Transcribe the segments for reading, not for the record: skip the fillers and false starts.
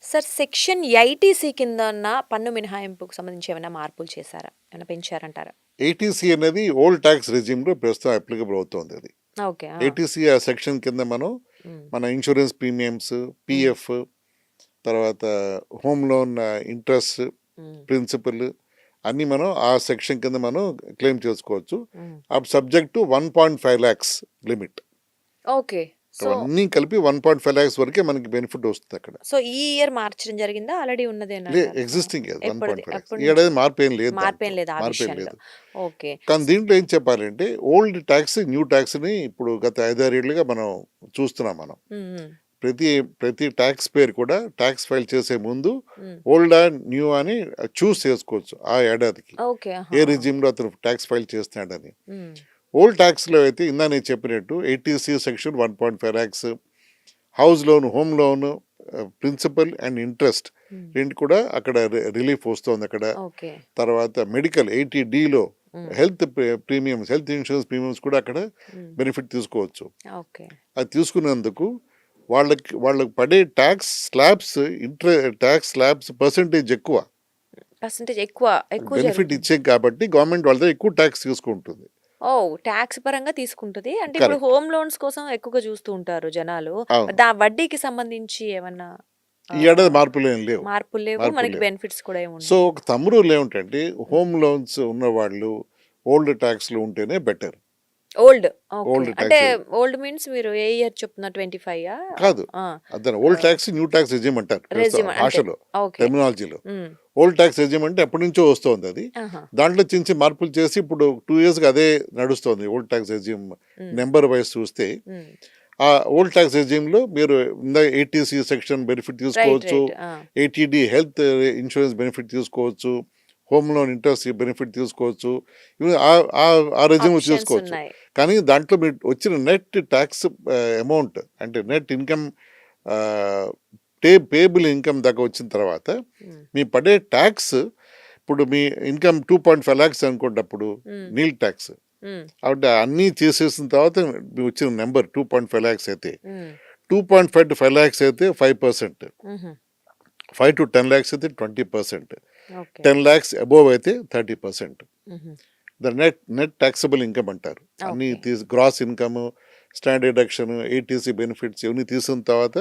Sir section 80సి కింద ఉన్న పన్ను మినహాయింపుకు సంబంధించి ఏమైనా మార్పులు చేశారా? ఏమైనా పెంచారంటారా? ఏటీసీ అనేది ఓల్డ్ ట్యాక్స్ రెజ్యూమ్లో ప్రస్తుతం అప్లికబుల్ అవుతుంది. అది ఓకే. ఏటీసీ ఆ సెక్షన్ కింద మనం హ్మ్. మన ఇన్సూరెన్స్ ప్రీమియమ్స్, పిఎఫ్, తర్వాత హోమ్ లోన్ ఇంట్రెస్ట్, హ్మ్. ప్రిన్సిపల్ అన్నీ మనం ఆ సెక్షన్ కింద మనం క్లెయిమ్ చేసుకోవచ్చు. హ్మ్. Up subject to 1.5 lakhs limit. Okay. So, అవన్నీ కలిపి 1.5 lakhs వరకే మనకి బెనిఫిట్ వస్తుంది అక్కడ. సో ఈ ఇయర్ మార్చడం జరిగిందా? ఆల్రెడీ ఉన్నదేనంటారా? ఎగ్జిస్టింగ్ ఎప్పటిది? 1.5 lakhs. ఎప్పటి ఈ నుంచి? ఏడాది మార్పు ఏం లేదు, మార్పేం లేదు ఆ మార్పు ఏం విషయంలో. లేదు. ఓకే. కానీ దీంట్లో ఏం చెప్పాలంటే ఓల్డ్ ట్యాక్స్, న్యూ ట్యాక్స్ని ఇప్పుడు గత 5-6 ఏళ్ళుగా మనం చూస్తున్నాం. మనం హ్మ్. హ్మ్. ప్రతి ట్యాక్స్ పేరు కూడా ట్యాక్స్ ఫైల్ చేసే ముందు హ్మ్. ఓల్డ్ అండ్ న్యూ అని చూస్ చేసుకోవచ్చు ఆ ఏడాదికి ఓకే. ఏ ఆహా! రిజిమ్లో అతను ట్యాక్స్ ఫైల్ చేస్తున్నాడని. హ్మ్. ఓల్డ్ ట్యాక్స్లో అయితే ఇందా నేను చెప్పినట్టు 80C section 1.5 lakhs, house loan, home loan, principal and interest hmm. రెండు కూడా అక్కడ రిలీఫ్ వస్తుంది అక్కడ. ఓకే. తర్వాత మెడికల్ 80Dలో హ్మ్. Health premiums, health insurance premiums కూడా అక్కడ హ్మ్. బెనిఫిట్ తీసుకోవచ్చు. ఓకే. అది తీసుకున్నందుకు వాళ్ళకి పడే ట్యాక్స్ స్లాబ్స్ పర్సంటేజ్ ఎక్కువ. పర్సెంటేజ్ ఎక్కువ ఎక్కువ బెనిఫిట్ జరుగుతుంది. ఇచ్చే కాబట్టి గవర్నమెంట్ వాళ్ళ దగ్గర ఎక్కువ ట్యాక్స్ తీసుకుంటుంది. ఓహ్! టాక్స్ పరంగా తీసుకుంటది. అంటే ఇప్పుడు కరెక్ట్. హోమ్ లోన్స్ కోసం ఎక్కువగా చూస్తూ ఉంటారు జనాలు. అవును. వడ్డీకి సంబంధించి ఏమన్నా ఈ ఏడాది ఆహ్, మార్పులు ఏం లేవు. మార్పులు లేవు. మార్పులు మనకి లేవు. బెనిఫిట్స్ కూడా ఏమి సో ఉండవు. ఒక థంబ్ రూల్ ఏమిటంటే హ్మ్. హోమ్ లోన్స్ ఉన్నవాళ్ళు ఓల్డ్ ట్యాక్స్లో ఉంటేనే బెటర్. ఓల్డ్. ఓకే. ఓల్డ్ అంటే ట్యాక్స్ ఓల్డ్ మీన్స్ మీరు ఏ ఇయర్ చెప్తున్నారు? 25ఆ? కాదు. ఆ! అదే ఓల్డ్ ఆహ్, ట్యాక్స్, న్యూ ట్యాక్స్ రెజ్యూమ్ అంటారు ప్రస్తుతం రెజ్యూమ్ అంటే భాషలో, ఓకే. టెర్మినాలజీలో. హ్మ్. ఓల్డ్ ట్యాక్స్ రెజ్యూమ్ అంటే ఎప్పటి నుంచో వస్తోంది అది. ఆహా! దాంట్లో చిన్న చిన్న మార్పులు చేసి ఇప్పుడు 2 yearsగా అదే నడుస్తోంది. ఓల్డ్ ట్యాక్స్ రెజ్యూమ్ హ్మ్. నెంబర్ వైస్ చూస్తే హ్మ్. ఆ ఓల్డ్ ట్యాక్స్ రెజ్యూమ్లో మీరు ఇందాక 80C సెక్షన్ బెనిఫిట్ రైట్. తీసుకోవచ్చు, రైట్. ఆ! 80D హెల్త్ ఇన్సూరెన్స్ బెనిఫిట్ తీసుకోవచ్చు, హోమ్ లోన్ ఇంట్రెస్ట్ బెనిఫిట్ తీసుకోవచ్చు. ఇవి ఆ రెజ్యూమ్ ఆప్షన్స్ తీసుకోవచ్చు. ఉన్నాయి. కానీ దాంట్లో మీరు వచ్చిన నెట్ ట్యాక్స్ అమౌంట్ అంటే నెట్ ఇన్కమ్, పేబుల్ ఇన్కమ్ దాకా వచ్చిన తర్వాత హ్మ్. మీ పడే ట్యాక్స్, ఇప్పుడు మీ ఇన్కమ్ 2.5 lakhs అనుకున్నప్పుడు హ్మ్. నీల్ ట్యాక్స్. హ్మ్. కాబట్టి అన్నీ చేసేసిన తర్వాత మీకు వచ్చిన నెంబర్ 2.5 lakhs అయితే హ్మ్. 2.5 to 5 lakhs అయితే 5%, హుహు. 5 to 10 lakhs అయితే 20%, ఓకే. 10 lakhs అబోవ్ అయితే 30%. హుహు. ద నెట్ ట్యాక్సబుల్ ఇన్కమ్ అంటారు. అన్ని okay. Gross income, standard deduction, 80C benefits ఇవన్నీ తీసిన తర్వాత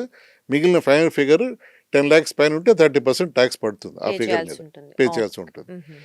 మిగిలిన ఫైనల్ ఫిగర్ 10 lakhs పైన ఉంటే 30% ట్యాక్స్ పడుతుంది ఆ పే ఫిగర్ మీద చేయాల్సుంటుంది. Pay okay. చేయాల్సి ఉంటుంది. హుహు.